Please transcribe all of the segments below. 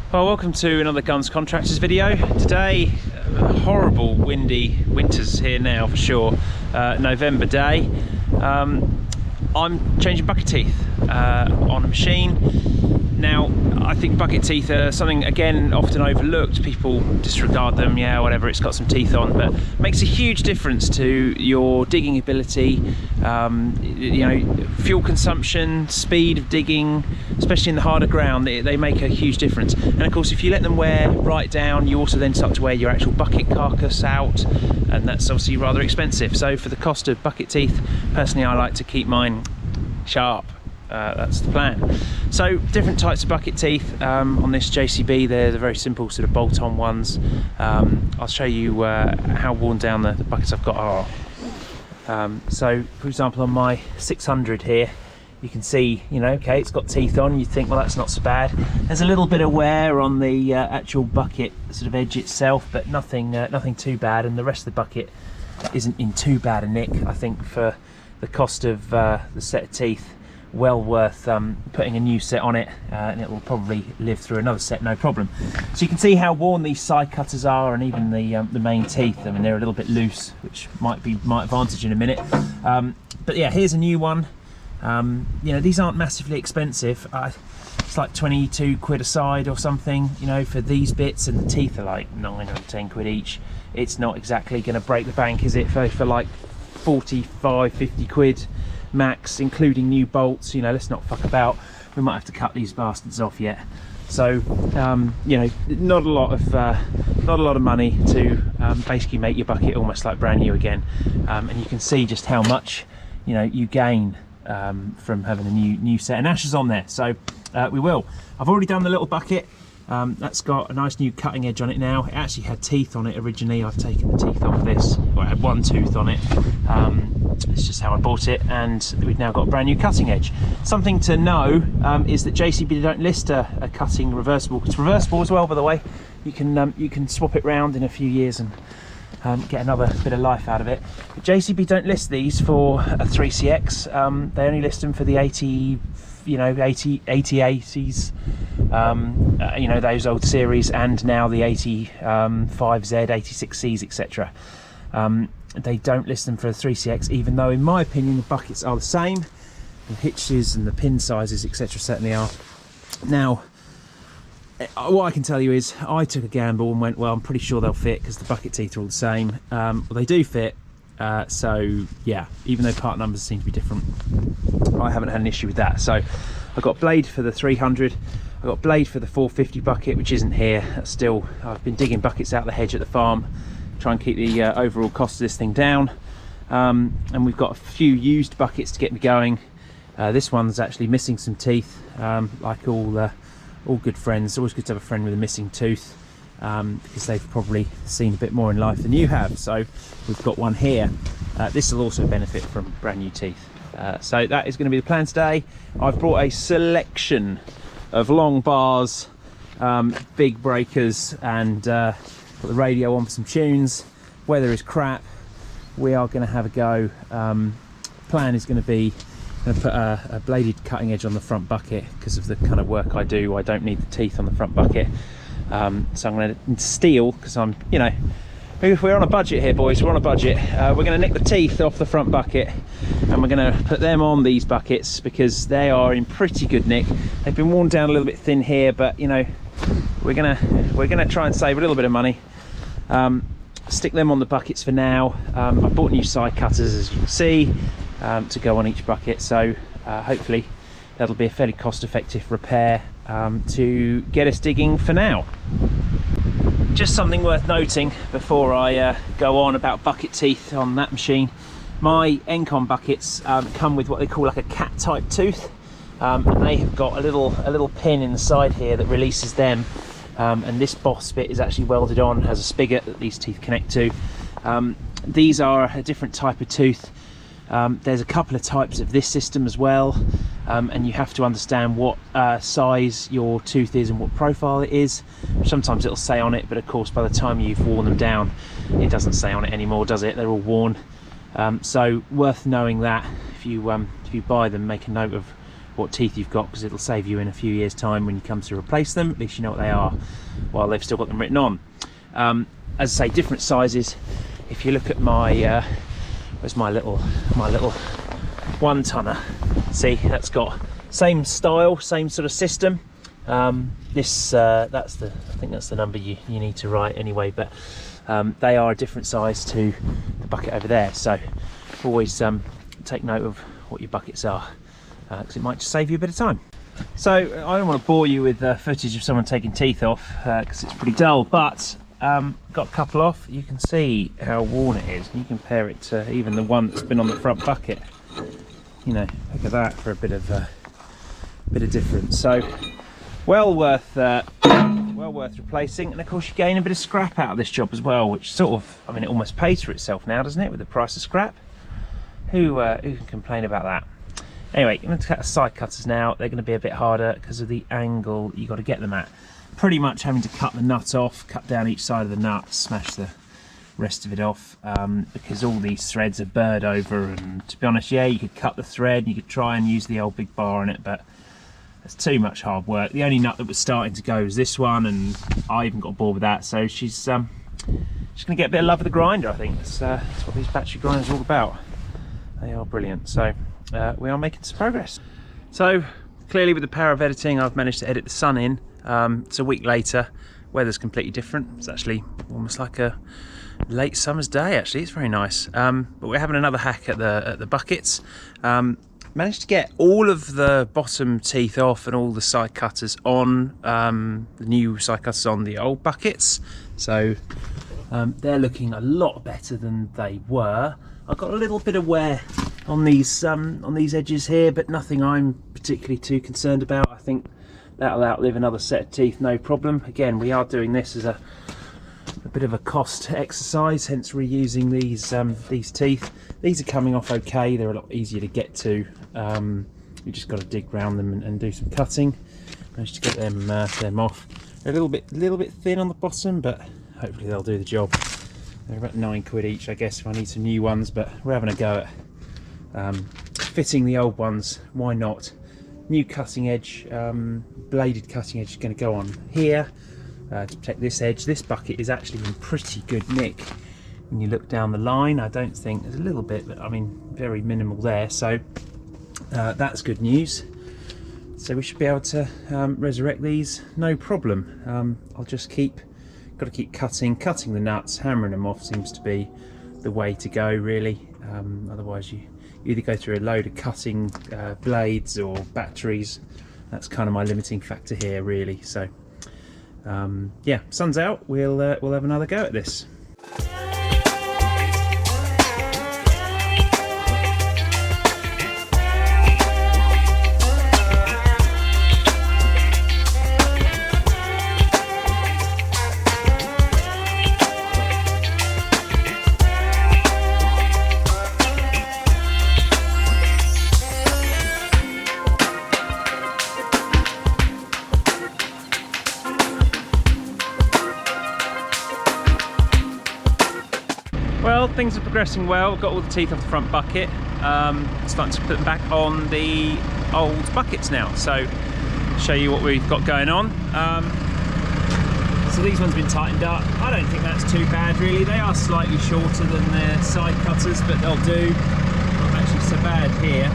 Well, welcome to another Guns Contractors video. Today, horrible windy winters here now for sure. November day. I'm changing bucket teeth on a machine. Now, I think bucket teeth are something, again, often overlooked. People disregard them, yeah, whatever, it's got some teeth on, but it makes a huge difference to your digging ability, you know, fuel consumption, speed of digging, especially in the harder ground. They make a huge difference. And of course, if you let them wear right down, you also then start to wear your actual bucket carcass out, and that's obviously rather expensive. So for the cost of bucket teeth, personally, I like to keep mine sharp. That's the plan. So different types of bucket teeth on this JCB. They're the very simple sort of bolt-on ones. I'll show you how worn down the buckets I've got are. So for example, on my 600 here, you can see, you know, okay, it's got teeth on. You think, well, that's not so bad. There's a little bit of wear on the actual bucket sort of edge itself, but nothing too bad, and the rest of the bucket isn't in too bad a nick. I think for the cost of the set of teeth, well worth putting a new set on it, and it will probably live through another set no problem. So you can see how worn these side cutters are, and even the main teeth. I mean, they're a little bit loose, which might advantage in a minute. But yeah, here's a new one. You know, these aren't massively expensive. It's like 22 quid a side or something, you know, for these bits, and the teeth are like 9 or 10 quid each. It's not exactly going to break the bank, is it, for like 45, 50 quid max, including new bolts. You know, let's not fuck about. We might have to cut these bastards off yet. So you know, not a lot of money to basically make your bucket almost like brand new again. And you can see just how much, you know, you gain from having a new set of nashers on there. So we will. I've already done the little bucket. That's got a nice new cutting edge on it now. It actually had teeth on it originally. I've taken the teeth off this. Well, it had one tooth on it. It's just how I bought it, and we've now got a brand new cutting edge. Something to know is that JCB don't list a cutting reversible. It's reversible as well, by the way. You can swap it round in a few years and get another bit of life out of it. But JCB don't list these for a 3CX. They only list them for the 80, you know, 8080s, you know, those old series, and now the 85Z, 86Cs, etc. They don't list them for a 3CX, even though in my opinion the buckets are the same. The hitches and the pin sizes, etc., certainly are. Now, what I can tell you is I took a gamble and went, well, I'm pretty sure they'll fit because the bucket teeth are all the same. Well, they do fit. So yeah, even though part numbers seem to be different, I haven't had an issue with that. So I've got blade for the 300, I've got blade for the 450 bucket, which isn't here. That's still, I've been digging buckets out the hedge at the farm, try and keep the overall cost of this thing down. And we've got a few used buckets to get me going. This one's actually missing some teeth, like all good friends. It's always good to have a friend with a missing tooth, because they've probably seen a bit more in life than you have. So we've got one here. This will also benefit from brand new teeth. So that is going to be the plan today. I've brought a selection of long bars, big breakers, and put the radio on for some tunes. Weather is crap. We are going to have a go. Plan is going to be put a bladed cutting edge on the front bucket because of the kind of work I do. I don't need the teeth on the front bucket. So I'm going to steel, because I'm, you know, we're on a budget here, boys. We're on a budget. We're going to nick the teeth off the front bucket, and we're going to put them on these buckets because they are in pretty good nick. They've been worn down a little bit thin here, but you know, we're gonna try and save a little bit of money. Stick them on the buckets for now. I bought new side cutters, as you can see, to go on each bucket. So hopefully that'll be a fairly cost-effective repair to get us digging for now. Just something worth noting before I go on about bucket teeth on that machine. My Encon buckets come with what they call like a cat type tooth, and they have got a little pin in the side here that releases them, and this boss bit is actually welded on, has a spigot that these teeth connect to. These are a different type of tooth. There's a couple of types of this system as well, and you have to understand what size your tooth is and what profile it is. Sometimes it'll say on it, but of course by the time you've worn them down, it doesn't say on it anymore, does it? They're all worn. So worth knowing that if you buy them, make a note of what teeth you've got, because it'll save you in a few years' time when you come to replace them. At least you know what they are while they've still got them written on. As I say, different sizes. If you look at my where's my little 1 tonner, see, that's got same style, same sort of system. That's the, I think that's the number you need to write anyway, but they are a different size to the bucket over there, so always take note of what your buckets are, because it might just save you a bit of time. So I don't want to bore you with footage of someone taking teeth off, because it's pretty dull, but got a couple off. You can see how worn it is. You compare it to even the one that's been on the front bucket. You know, look at that for a bit of difference. So well worth replacing, and of course you gain a bit of scrap out of this job as well, which sort of, I mean, it almost pays for itself now, doesn't it, with the price of scrap? Who can complain about that? Anyway, I'm going to cut the side cutters now. They're going to be a bit harder because of the angle you got to get them at. Pretty much having to cut the nut off, cut down each side of the nut, smash the rest of it off, because all these threads are burred over, and to be honest, yeah, you could cut the thread, you could try and use the old big bar on it, but it's too much hard work. The only nut that was starting to go was this one, and I even got bored with that, so she's going to get a bit of love with the grinder, I think. That's what these battery grinders are all about. They are brilliant. So we are making some progress. So clearly with the power of editing, I've managed to edit the sun in. It's a week later, weather's completely different. It's actually almost like a late summer's day, actually. It's very nice. But we're having another hack at the buckets. Managed to get all of the bottom teeth off and all the side cutters on, the new side cutters on the old buckets. So they're looking a lot better than they were. I've got a little bit of wear on these edges here, but nothing I'm particularly too concerned about. I think that'll outlive another set of teeth, no problem. Again, we are doing this as a bit of a cost exercise, hence reusing these teeth. These are coming off okay. They're a lot easier to get to. You just got to dig around them and do some cutting. Managed to get them off. They're a little bit thin on the bottom, but hopefully they'll do the job. They're about £9 each, I guess, if I need some new ones, but we're having a go at fitting the old ones. Why not? New cutting edge, bladed cutting edge is going to go on here to protect this edge. This bucket is actually in pretty good nick when you look down the line. I don't think there's a little bit, but I mean very minimal there, so that's good news. So we should be able to resurrect these, no problem. I'll just got to keep cutting the nuts. Hammering them off seems to be the way to go, really. Otherwise you either go through a load of cutting blades or batteries. That's kind of my limiting factor here, really. So yeah, sun's out, we'll have another go at this. Well, things are progressing well. Got all the teeth off the front bucket. Starting to put them back on the old buckets now. So, show you what we've got going on. So these ones have been tightened up. I don't think that's too bad, really. They are slightly shorter than their side cutters, but they'll do. Not actually so bad here.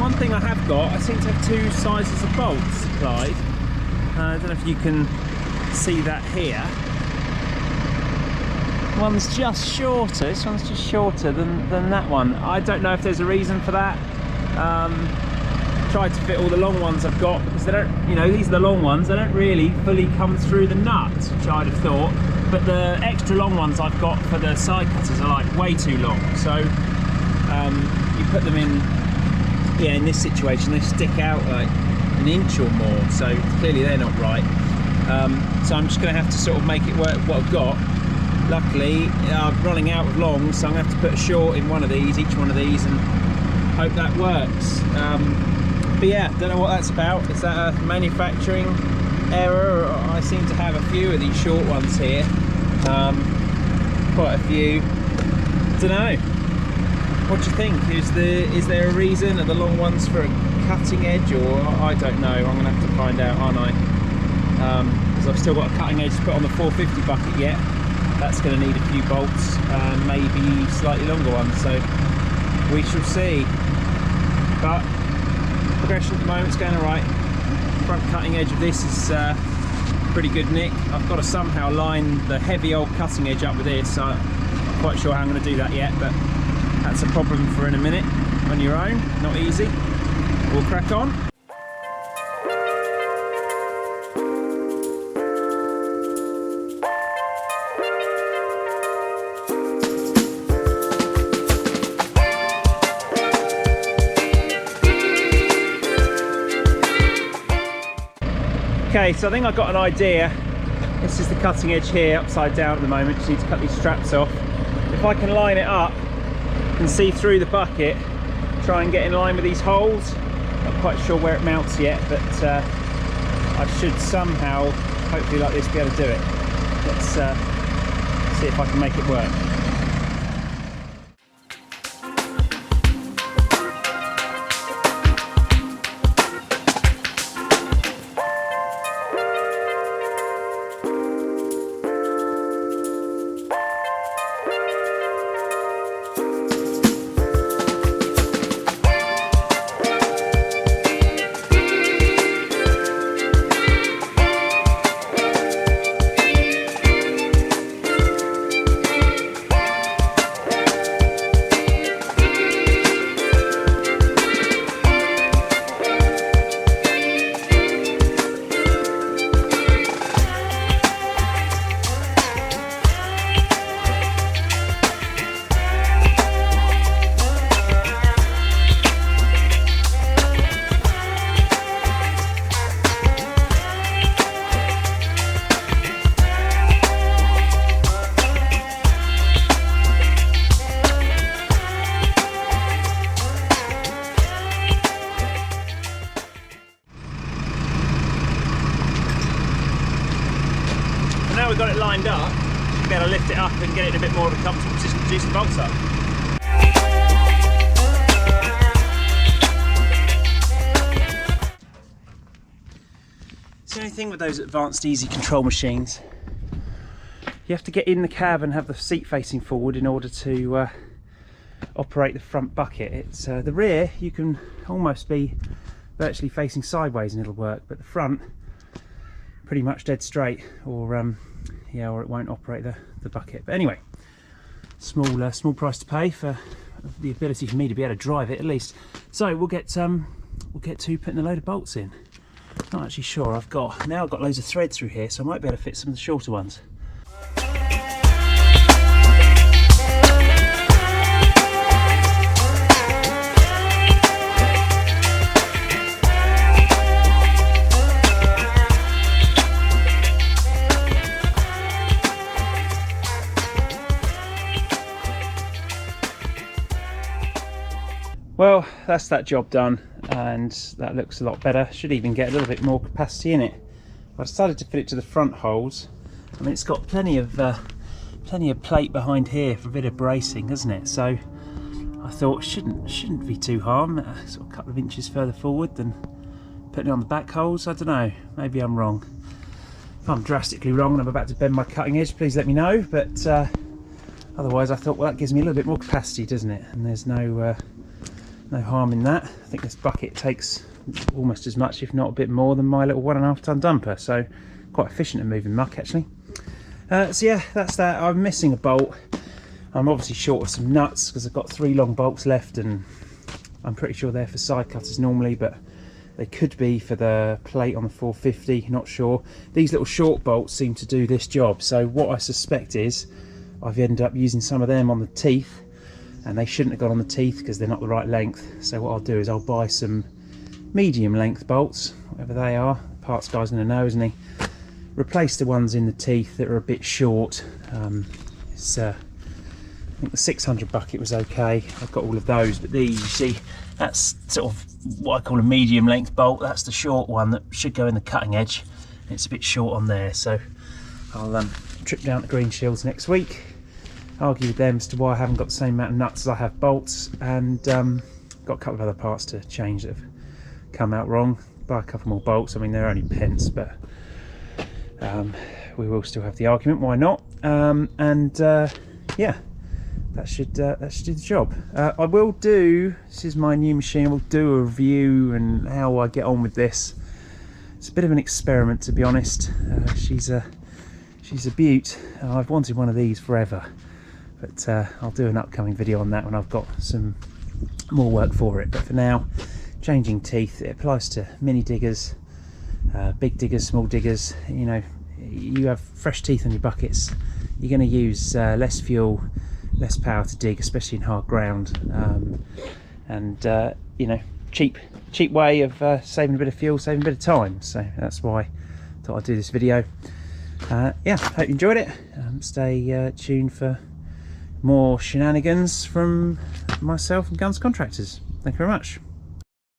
One thing I have got, I seem to have 2 sizes of bolts supplied. I don't know if you can see that here. One's just shorter, this one's just shorter than that one. I don't know if there's a reason for that. Tried to fit all the long ones I've got, because they don't, you know, these are the long ones, they don't really fully come through the nut, which I'd have thought. But the extra long ones I've got for the side cutters are like way too long. So you put them in, yeah, in this situation, they stick out like an inch or more. So clearly they're not right. So I'm just gonna have to sort of make it work what I've got. Luckily, I'm running out of longs, so I'm going to have to put a short in one of these, each one of these, and hope that works. But yeah, don't know what that's about. Is that a manufacturing error? I seem to have a few of these short ones here. Quite a few. Don't know. What do you think? Is there a reason? Are the long ones for a cutting edge, or I don't know? I'm gonna have to find out, aren't I? Because I've still got a cutting edge to put on the 450 bucket yet. That's going to need a few bolts, maybe slightly longer ones. So we shall see. But progression at the moment is going alright. Front cutting edge of this is pretty good nick. I've got to somehow line the heavy old cutting edge up with this. So I'm not quite sure how I'm going to do that yet, but that's a problem for in a minute on your own. Not easy. We'll crack on. Okay, so I think I've got an idea. This is the cutting edge here, upside down at the moment. Just need to cut these straps off. If I can line it up and see through the bucket, try and get in line with these holes. Not quite sure where it mounts yet, but I should somehow, hopefully like this, be able to do it. Let's see if I can make it work. Now we've got it lined up, we'll be able to lift it up and get it in a bit more of a comfortable position to do some bolts up. It's the only thing with those advanced easy control machines. You have to get in the cab and have the seat facing forward in order to operate the front bucket. It's the rear, you can almost be virtually facing sideways and it'll work, but the front, pretty much dead straight, or yeah, or it won't operate the bucket. But anyway, small price to pay for the ability for me to be able to drive it at least. So we'll get to putting a load of bolts in. Not actually sure. I've got loads of thread through here, so I might be able to fit some of the shorter ones. Well, that's that job done, and that looks a lot better. Should even get a little bit more capacity in it. I decided to fit it to the front holes. I mean, it's got plenty of plate behind here for a bit of bracing, hasn't it? So I thought shouldn't be too harm. Sort of a couple of inches further forward than putting it on the back holes. I don't know. Maybe I'm wrong. If I'm drastically wrong and I'm about to bend my cutting edge, please let me know. But otherwise, I thought, well, that gives me a little bit more capacity, doesn't it? And there's no harm in that. I think this bucket takes almost as much, if not a bit more, than my little 1.5 ton dumper, so quite efficient at moving muck actually. So yeah, that's that. I'm missing a bolt. I'm obviously short of some nuts because I've got 3 long bolts left, and I'm pretty sure they're for side cutters normally, but they could be for the plate on the 450, not sure. These little short bolts seem to do this job, so what I suspect is I've ended up using some of them on the teeth, and they shouldn't have got on the teeth because they're not the right length. So what I'll do is I'll buy some medium length bolts, whatever they are. The parts guy's gonna know, isn't he? Replace the ones in the teeth that are a bit short. I think the 600 bucket was okay. I've got all of those, but these, you see, that's sort of what I call a medium length bolt. That's the short one that should go in the cutting edge. It's a bit short on there, so I'll trip down to Green Shields next week argue with them as to why I haven't got the same amount of nuts as I have bolts, and got a couple of other parts to change that have come out wrong. Buy a couple more bolts. I mean, they're only pence, but we will still have the argument, why not? Yeah, that should do the job. I will do, this is my new machine, I will do a review and how I get on with this. It's a bit of an experiment, to be honest. She's a beaut. I've wanted one of these forever, but I'll do an upcoming video on that when I've got some more work for it. But for now, changing teeth, it applies to mini diggers, big diggers, small diggers. You know, you have fresh teeth on your buckets, you're going to use less fuel, less power to dig, especially in hard ground, you know, cheap way of saving a bit of fuel, saving a bit of time. So that's why I thought I'd do this video. Yeah, hope you enjoyed it. Stay tuned for more shenanigans from myself and Guns Contractors. Thank you very much.